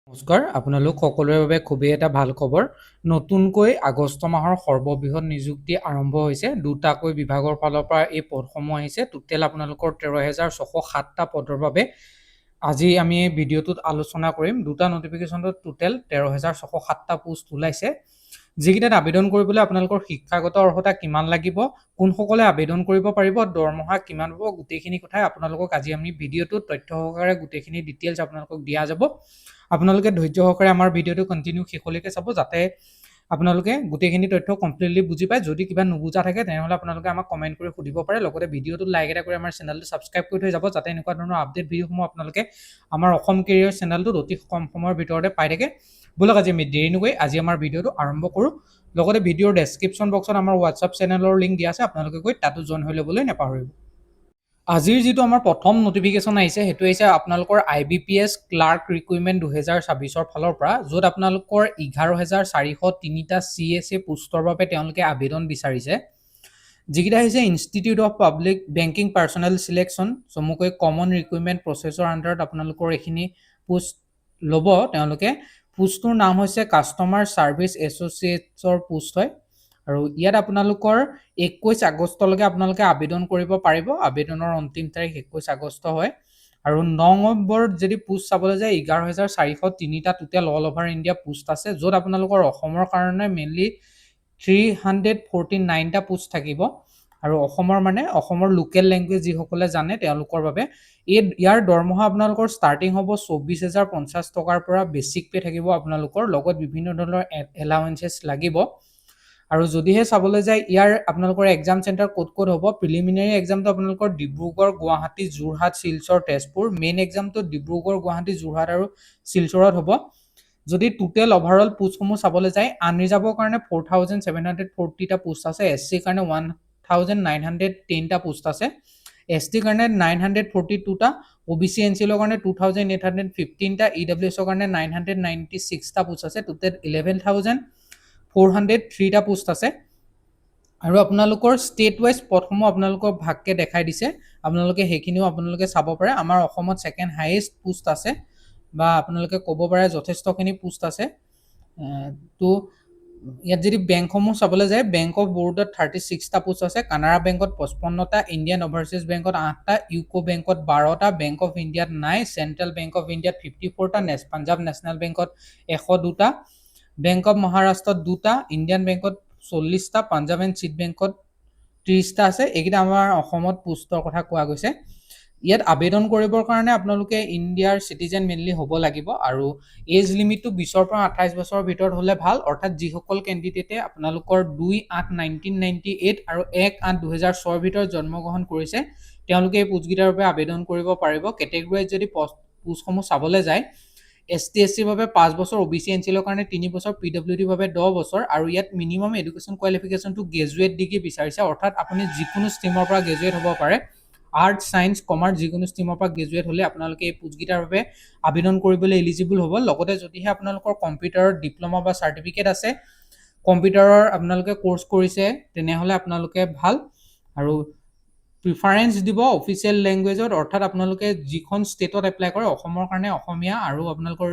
নমস্কাৰ, আপোনালোক সকলোৰে বাবে খুবেই এটা ভাল খবৰ। নতুনকৈ আগষ্ট মাহৰ সৰ্ববৃহৎ নিযুক্তি আৰম্ভ হৈছে। দুটাকৈ বিভাগৰ ফালৰ পৰা এই পদসমূহ আহিছে। টোটেল আপোনালোকৰ 13,607টা পদৰ বাবে আজি আমি এই ভিডিঅ'টোত আলোচনা কৰিম। দুটা নটিফিকেশ্যনত টোটেল 13,607টা পোষ্ট ওলাইছে। যিকেইটাত আবেদন কৰিবলৈ আপোনালোকৰ শিক্ষাগত অৰ্হতা কিমান লাগিব, কোনসকলে আবেদন কৰিব পাৰিব, দৰমহা কিমান হ'ব, গোটেইখিনি কথাই আপোনালোকক আজি আমি ভিডিঅ'টোত তথ্য সহকাৰে গোটেইখিনি ডিটেইলছ আপোনালোকক দিয়া যাব। আপোনালোকে ধৈৰ্য সহকাৰে আমাৰ ভিডিঅ'টো কণ্টিনিউ শেষলৈকে চাব, যাতে আপোনালোকে গোটেইখিনি তথ্য কমপ্লিটলি বুজি পায়। যদি কিবা নুবুজা থাকে তেনেহ'লে আপোনালোকে আমাক কমেণ্ট কৰি সুধিব পাৰে। লগতে ভিডিঅ'টোত লাইক এটা কৰি আমাৰ চেনেলটো ছাবস্ক্ৰাইব কৰি থৈ যাব, যাতে এনেকুৱা ধৰণৰ আপডেট ভিডিঅ'সমূহ আপোনালোকে আমাৰ অসম কেৰিয়াৰ চেনেলটোত অতি কম সময়ৰ ভিতৰতে পাই থাকে। ব'লক আজি আমি দেৰি নকৰি আজি আমাৰ ভিডিঅ'টো আৰম্ভ কৰোঁ। লগতে ভিডিঅ'ৰ ডেছক্ৰিপশ্যন বক্সত আমাৰ হোৱাটছআপ চেনেলৰ লিংক দিয়া আছে, আপোনালোকে গৈ তাতো জইন হৈ ল'বলৈ নাপাহৰিব। আজিৰ যিটো আমাৰ প্ৰথম নটিফিকেশ্যন আহিছে সেইটো আহিছে আপোনালোকৰ IBPS ক্লাৰ্ক ৰিক্ৰুইটমেণ্ট 2026ৰ ফালৰ পৰা, য'ত আপোনালোকৰ 11,403টা CSA পোষ্টৰ বাবে তেওঁলোকে আবেদন বিচাৰিছে। যিকেইটা হৈছে institute of public banking personal selection, চমুকৈ কমন ৰিক্ৰুইটমেণ্ট প্ৰচেছৰ আণ্ডাৰত আপোনালোকৰ এইখিনি পোষ্ট ল'ব তেওঁলোকে। পোষ্টটোৰ নাম হৈছে কাষ্টমাৰ ছাৰ্ভিচ এছ'চিয়েটছৰ পোষ্ট হয়, আৰু ইয়াত আপোনালোকৰ 21 আগষ্টলৈকে আপোনালোকে আবেদন কৰিব পাৰিব। আবেদনৰ অন্তিম তাৰিখ 21 আগষ্ট হয়। আৰু 9 নম্বৰত যদি পোষ্ট চাবলৈ যায় 11,403টা total all over India post আছে, য'ত আপোনালোকৰ অসমৰ কাৰণে মেইনলি 349টা পোষ্ট থাকিব। আৰু অসমৰ মানে অসমৰ লোকেল লেংগুৱেজ যিসকলে জানে তেওঁলোকৰ বাবে ইয়াৰ দৰমহা আপোনালোকৰ ষ্টাৰ্টিং হ'ব 24,050 টকাৰ পৰা। বেছিক পে থাকিব আপোনালোকৰ, লগত বিভিন্ন ধৰণৰ এলাউৱেঞ্চেছ লাগিব। আৰু যদিহে চাবলৈ যায় ইয়াৰ আপোনালোকৰ এক্সাম চেণ্টাৰ ক'ত ক'ত হ'ব, প্ৰিলিমিনাৰী এক্সামটো আপোনালোকৰ ডিব্ৰুগড়, গুৱাহাটী, যোৰহাট, শিলচৰ, তেজপুৰ। মেইন এক্সামটো ডিব্ৰুগড়, গুৱাহাটী, যোৰহাট আৰু শিলচৰত হ'ব। যদি টোটেল অভাৰঅল পোষ্টসমূহ চাবলৈ যায়, আনৰিজাৰ্ভৰ কাৰণে 4,740টা পোষ্ট আছে, SC কাৰণে 1,910টা পোষ্ট আছে, ST কাৰণে 942টা, OBC NCLৰ কাৰণে 2,815টা, EWSৰ কাৰণে 996টা পোষ্ট আছে। টোটেল 11,403টা পোষ্ট আছে। আৰু আপোনালোকৰ ষ্টেট ৱাইজ পদসমূহ আপোনালোকক ভাগকে দেখাই দিছে, আপোনালোকে সেইখিনিও আপোনালোকে চাব পাৰে। আমাৰ অসমত ছেকেণ্ড হাইয়েষ্ট পোষ্ট আছে, বা আপোনালোকে ক'ব পাৰে যথেষ্টখিনি পোষ্ট আছে। তো ইয়াত যদি বেংকসমূহ চাবলৈ যায়, বেংক অফ বৰোদাত 36টা পোষ্ট আছে, কানাড়া বেংকত 55টা, ইণ্ডিয়ান অভাৰচিজ বেংকত 8টা, ইউকো বেংকত 12টা, বেংক অফ ইণ্ডিয়াত নাই, চেণ্ট্ৰেল বেংক অফ ইণ্ডিয়াত 54টা, পাঞ্জাৱ নেশ্যনেল বেংকত 102টা, বেংক অফ মহাৰাষ্ট্ৰত 2টা, ইণ্ডিয়ান বেংকত 40টা, পাঞ্জাৱ এণ্ড চিট বেংকত 30টা আছে। এইকেইটা আমাৰ অসমত পোষ্টৰ কথা কোৱা গৈছে। ইয়াত আবেদন কৰিবৰ কাৰণে আপোনালোকে ইণ্ডিয়াৰ চিটিজেন মেইনলি হ'ব লাগিব, আৰু এজ লিমিটটো 20ৰ পৰা 28 বছৰৰ ভিতৰত হ'লে ভাল। অৰ্থাৎ যিসকল কেণ্ডিডেটে আপোনালোকৰ 2/8/1998 আৰু 1/8/2006ৰ ভিতৰত জন্মগ্ৰহণ কৰিছে তেওঁলোকে এই পোষ্টকেইটাৰ বাবে আবেদন কৰিব পাৰিব। কেটেগৰীত যদি পোষ্টসমূহ চাবলৈ যায়, ST SCৰ বাবে 5 বছৰ, OBC NCLৰ কাৰণে 3 বছৰ, PWDৰ বাবে 10 বছৰ, আৰু ইয়াত মিনিমাম এডুকেশ্যন কোৱালিফিকেশ্যনটো গ্ৰেজুৱেট ডিগ্ৰী বিচাৰিছে। অৰ্থাৎ আপুনি যিকোনো ষ্ট্ৰীমৰ পৰা গ্ৰেজুৱেট হ'ব পাৰে, আৰ্টছ, ছায়েন্স, কমাৰ্চ যিকোনো ষ্ট্ৰীমৰ পৰা গ্ৰেজুৱেট হ'লে আপোনালোকে এই পোষ্টকেইটাৰ বাবে আবেদন কৰিবলৈ এলিজিবল হ'ব। লগতে যদিহে আপোনালোকৰ কম্পিউটাৰৰ ডিপ্ল'মা বা চাৰ্টিফিকেট আছে, কম্পিউটাৰৰ আপোনালোকে কোৰ্চ কৰিছে, তেনেহ'লে আপোনালোকে ভাল। আৰু প্ৰিফাৰেঞ্চ দিব অফিচিয়েল লেংগুৱেজত, অৰ্থাৎ আপোনালোকে যিখন ষ্টেটত এপ্লাই কৰে, অসমৰ কাৰণে অসমীয়া আৰু আপোনালোকৰ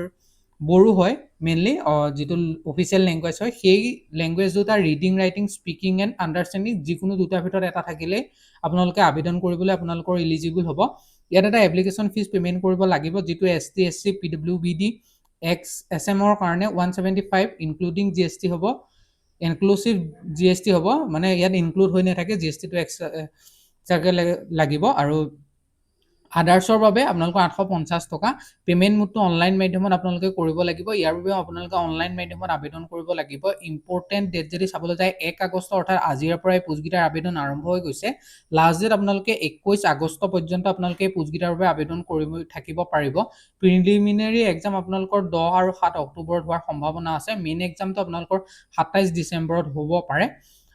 বড়ো হয় মেইনলি যিটো অফিচিয়েল লেংগুৱেজ হয়, সেই লেংগুৱেজ দুটা reading, writing, speaking and understanding যিকোনো দুটাৰ ভিতৰত এটা থাকিলেই আপোনালোকে আবেদন কৰিবলৈ আপোনালোকৰ এলিজিবল হ'ব। ইয়াত এটা এপ্লিকেশ্যন ফিজ পে'মেণ্ট কৰিব লাগিব, যিটো ST SC PWBD XSMৰ কাৰণে 175 ইনক্লুডিং GST হ'ব, ইনক্লুচিভ GST হ'ব, মানে ইয়াত ইনক্লুড হৈ নাথাকে, GSTটো এক্সট্ৰাকৈ লাগিব। আৰু আদাৰ্ছৰ বাবে আপোনালোকৰ 850 টকা। পে'মেণ্ট মোডটো অনলাইন মাধ্যমত আপোনালোকে কৰিব লাগিব। ইয়াৰ বাবেও আপোনালোকে অনলাইন মাধ্যমত আবেদন কৰিব লাগিব। ইম্পৰ্টেণ্ট ডেট যদি চাবলৈ যায় 1 আগষ্ট, অৰ্থাৎ আজিৰ পৰাই পোষ্টকেইটাৰ আবেদন আৰম্ভ হৈ গৈছে। লাষ্ট ডেট আপোনালোকে 21 আগষ্ট পৰ্যন্ত আপোনালোকে এই পোষ্টকেইটাৰ বাবে আবেদন কৰি থাকিব পাৰিব। প্ৰিলিমিনাৰী এক্সাম আপোনালোকৰ 10 আৰু 7 অক্টোবৰত হোৱাৰ সম্ভাৱনা আছে। মেইন এক্সামটো আপোনালোকৰ 27 ডিচেম্বৰত হ'ব পাৰে।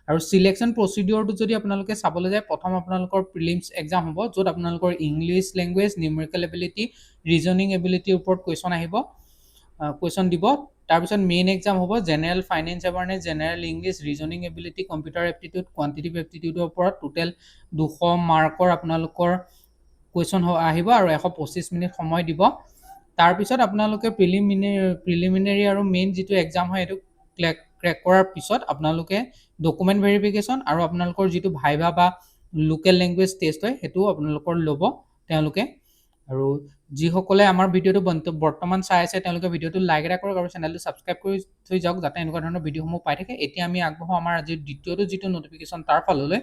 আৰু চিলেকশ্যন প্ৰচিডিঅ'ৰটো যদি আপোনালোকে চাবলৈ যায়, প্ৰথম আপোনালোকৰ প্ৰিলিমছ এক্সাম হ'ব, য'ত আপোনালোকৰ English language, numerical ability, reasoning এবিলিটিৰ ওপৰত কুৱেশ্যন দিব। তাৰপিছত মেইন এক্সাম হ'ব general finance awareness, general English, reasoning ability, computer aptitude, quantitative এপ্টিটিউডৰ ওপৰত টোটেল 200 মাৰ্কৰ আপোনালোকৰ কুৱেশ্যন আহিব, আৰু 125 মিনিট সময় দিব। তাৰ পিছত আপোনালোকে প্ৰিলিমিনাৰী আৰু মেইন যিটো এক্সাম হয় এইটো ক্ৰেক কৰাৰ পিছত আপোনালোকে ডকুমেণ্ট ভেৰিফিকেশ্যন আৰু আপোনালোকৰ যিটো ভাইভা বা লোকেল লেংগুৱেজ টেষ্ট হয় সেইটো আপোনালোকৰ ল'ব তেওঁলোকে। আৰু যিসকলে আমাৰ ভিডিঅ'টো বৰ্তমান চাই আছে তেওঁলোকে ভিডিঅ'টো লাইক এটা কৰক আৰু চেনেলটো ছাবস্ক্ৰাইব কৰি থৈ যাওক যাতে এনেকুৱা ধৰণৰ ভিডিঅ'সমূহ পাই থাকে। এতিয়া আমি আগবঢ়ো আমাৰ আজিৰ দ্বিতীয়টো যিটো নটিফিকেশ্যন তাৰ ফাললৈ।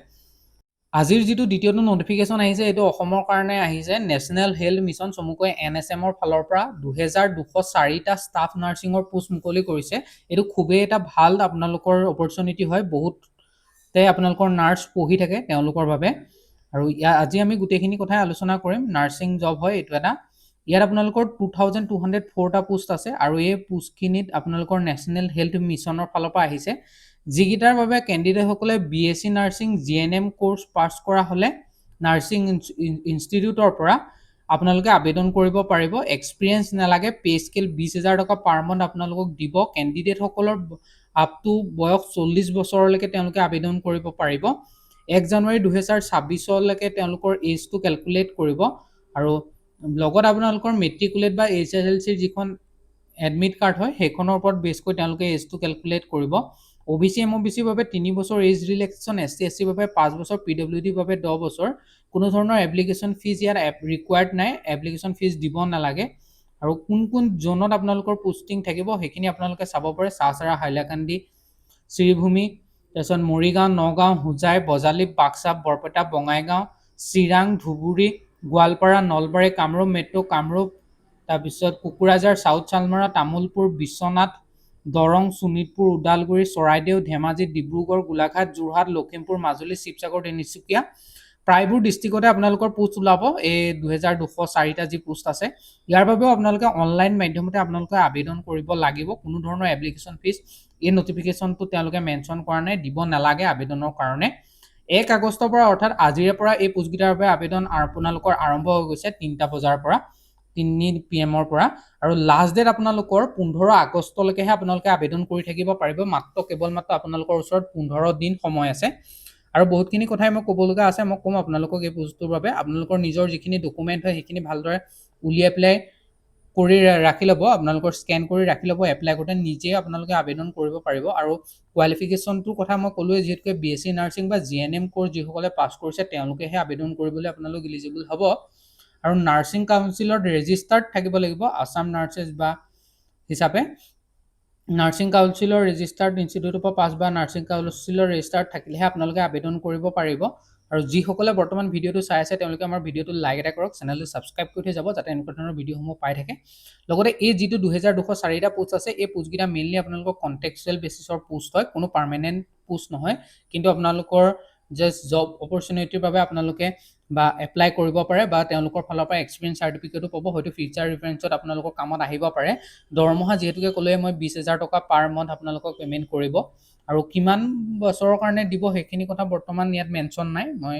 আজিৰ যিটো দ্বিতীয়টো নটিফিকেশ্যন আহিছে এইটো অসমৰ কাৰণে আহিছে নেশ্যনেল হেল্থ মিছন চমুকৈ NSMৰ ফালৰ পৰা 2204টা ষ্টাফ নাৰ্ছিঙৰ পোষ্ট মুকলি কৰিছে। এইটো খুবেই এটা ভাল আপোনালোকৰ অপৰচুনিটি হয়, বহুতে আপোনালোকৰ নাৰ্ছ পঢ়ি থাকে তেওঁলোকৰ বাবে। আৰু আজি আমি গোটেইখিনি কথাই আলোচনা কৰিম। নাৰ্ছিং জব হয় এইটো এটা। ইয়াত আপোনালোকৰ 2204টা পোষ্ট আছে আৰু এই পোষ্টখিনিত আপোনালোকৰ নেশ্যনেল হেল্থ মিছনৰ ফালৰ পৰা আহিছে, যিকেইটাৰ বাবে কেণ্ডিডেটসকলে BSc নাৰ্ছিং GNM কোৰ্চ পাছ কৰা হ'লে নাৰ্ছিং ইনষ্টিটিউটৰ পৰা আপোনালোকে আবেদন কৰিব পাৰিব। এক্সপিৰিয়েঞ্চ নালাগে, পে স্কেল 20,000 টকা পাৰ মান্থ আপোনালোকক দিব। কেণ্ডিডেটসকলৰ আপ টু বয়স 40 বছৰলৈকে তেওঁলোকে আবেদন কৰিব পাৰিব। 1 জানুৱাৰী 2026লৈকে তেওঁলোকৰ এজটো কেলকুলেট কৰিব আৰু লগত আপোনালোকৰ মেট্ৰিকুলেট বা HSLCৰ যিখন এডমিট কাৰ্ড হয় সেইখনৰ ওপৰত বেছ কৰি তেওঁলোকে এজটো কেলকুলেট কৰিব। OBC MOBCৰ বাবে 3 বছৰ এজ ৰিলেক্সেশ্যন, SC SCৰ বাবে 5 বছৰ, PWDৰ বাবে 10 বছৰ। কোনো ধৰণৰ এপ্লিকেশ্যন ফিজ ইয়াত ৰিকুৱাৰ্ড নাই, এপ্লিকেশ্যন ফিজ দিব নালাগে। আৰু কোন জোনত আপোনালোকৰ পোষ্টিং থাকিব সেইখিনি আপোনালোকে চাব পাৰে। চাহচাৰা, হাইলাকান্দি, শ্ৰীভূমি, তাৰপিছত মৰিগাঁও, নগাঁও, হোজাই, বজালী, বাক্সা, বৰপেটা, বঙাইগাঁও, চিৰাং, ধুবুৰী, গোৱালপাৰা, নলবাৰী, কামৰূপ মেট্ৰ', কামৰূপ, তাৰপিছত কোকৰাঝাৰ, চাউথ চালমাৰা, তামুলপুৰ, বিশ্বনাথ, দৰং, শোণিতপুৰ, ওদালগুৰি, চৰাইদেউ, ধেমাজি, ডিব্ৰুগড়, গোলাঘাট, যোৰহাট, লখিমপুৰ, মাজুলী, শিৱসাগৰ, তিনিচুকীয়া, প্ৰায়বোৰ ডিষ্ট্ৰিক্টতে আপোনালোকৰ পোষ্ট ওলাব। এই 2204টা যি পোষ্ট আছে ইয়াৰ বাবেও আপোনালোকে অনলাইন মাধ্যমতে আপোনালোকে আবেদন কৰিব লাগিব। কোনো ধৰণৰ এপ্লিকেশ্যন ফিজ এই নটিফিকেশ্যনটো তেওঁলোকে মেনশ্যন কৰা নাই, দিব নালাগে আবেদনৰ কাৰণে। 1 আগষ্টৰ পৰা অৰ্থাৎ আজিৰে পৰা এই পোষ্টকেইটাৰ বাবে আবেদন আপোনালোকৰ আৰম্ভ হৈ গৈছে 3টা বজাৰ পৰা, 3 PM পৰা। আৰু লাষ্ট ডেট আপোনালোকৰ 15 আগষ্টলৈকেহে আপোনালোকে আবেদন কৰি থাকিব পাৰিব। কেৱল মাত্ৰ আপোনালোকৰ ওচৰত 15 দিন সময় আছে। আৰু বহুতখিনি কথাই মই ক'ব লগা আছে, মই ক'ম আপোনালোকক এই পোষ্টটোৰ বাবে। আপোনালোকৰ নিজৰ যিখিনি ডকুমেণ্ট হয় সেইখিনি ভালদৰে উলিয়াই পেলাই কৰি ৰাখি ল'ব, আপোনালোকৰ স্কেন কৰি ৰাখি ল'ব। এপ্লাই কৰোঁতে নিজে আপোনালোকে আবেদন কৰিব পাৰিব। আৰু কোৱালিফিকেশ্যনটোৰ কথা মই ক'লোৱে, যিহেতুকে BSc নাৰ্ছিং বা GNM কোৰ্চ যিসকলে পাছ কৰিছে তেওঁলোকেহে আবেদন কৰিবলৈ আপোনালোক ইলিজিবল হ'ব। আৰু নাৰ্ছিং কাউন্সিলত ৰেজিষ্টাৰ্ড থাকিব লাগিব আছাম নাৰ্ছেছ বা হিচাপে। নাৰ্ছিং কাউন্সিলৰ ৰেজিষ্টাৰ্ড ইনষ্টিটিউটৰ পৰা পাছ বা নাৰ্ছিং কাউন্সিলৰ ৰেজিষ্টাৰ্ড থাকিলেহে আপোনালোকে আবেদন কৰিব পাৰিব। আৰু যিসকলে বৰ্তমান ভিডিঅ'টো চাই আছে তেওঁলোকে আমাৰ ভিডিঅ'টো লাইক এটা কৰক, চেনেলটো ছাবস্ক্ৰাইব কৰি থৈ যাব যাতে এনেকুৱা ধৰণৰ ভিডিঅ'সমূহ পাই থাকে। লগতে এই যিটো 2204টা পোষ্ট আছে এই পোষ্টকেইটা মেইনলি আপোনালোকৰ কণ্টেক্সুৱেল বেচিছৰ পোষ্ট হয়, কোনো পাৰ্মানেণ্ট পোষ্ট নহয়। কিন্তু আপোনালোকৰ জাষ্ট জব অপৰচুনিটিৰ বাবে আপোনালোকে বা এপ্লাই কৰিব পাৰে বা তেওঁলোকৰ ফালৰ পৰা এক্সপিৰিয়েঞ্চ চাৰ্টিফিকেটো পাব, হয়তো ফিউচাৰ ৰিফাৰেঞ্চত আপোনালোকৰ কামত আহিব পাৰে। দৰমহা যিহেতুকে ক'লোৱে মই 20,000 টকা পাৰ মান্থ আপোনালোকক পে'মেণ্ট কৰিব। আৰু কিমান বছৰৰ কাৰণে দিব সেইখিনি কথা বৰ্তমান ইয়াত মেনশ্যন নাই। মই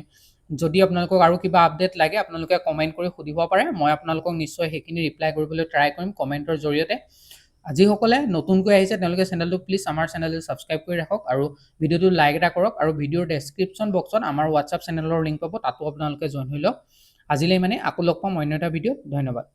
যদি আপোনালোকক আৰু কিবা আপডেট লাগে আপোনালোকে কমেণ্ট কৰি সুধিব পাৰে, মই আপোনালোকক নিশ্চয় সেইখিনি ৰিপ্লাই কৰিবলৈ ট্ৰাই কৰিম কমেণ্টৰ জৰিয়তে। যিসকলে নতুনকৈ আহিছে তেওঁলোকে চেনেলটো প্লিজ আমাৰ চেনেলটো ছাবস্ক্ৰাইব কৰি ৰাখক আৰু ভিডিঅ'টো লাইক এটা কৰক। আৰু ভিডিঅ'ৰ ডেছক্ৰিপশ্যন বক্সত আমাৰ হোৱাটছআপ চেনেলৰ লিংক পাব, তাতো আপোনালোকে জইন হৈ লওক। আজিলৈ আকৌ লগ পাম অন্য এটা ভিডিঅ'ত। ধন্যবাদ।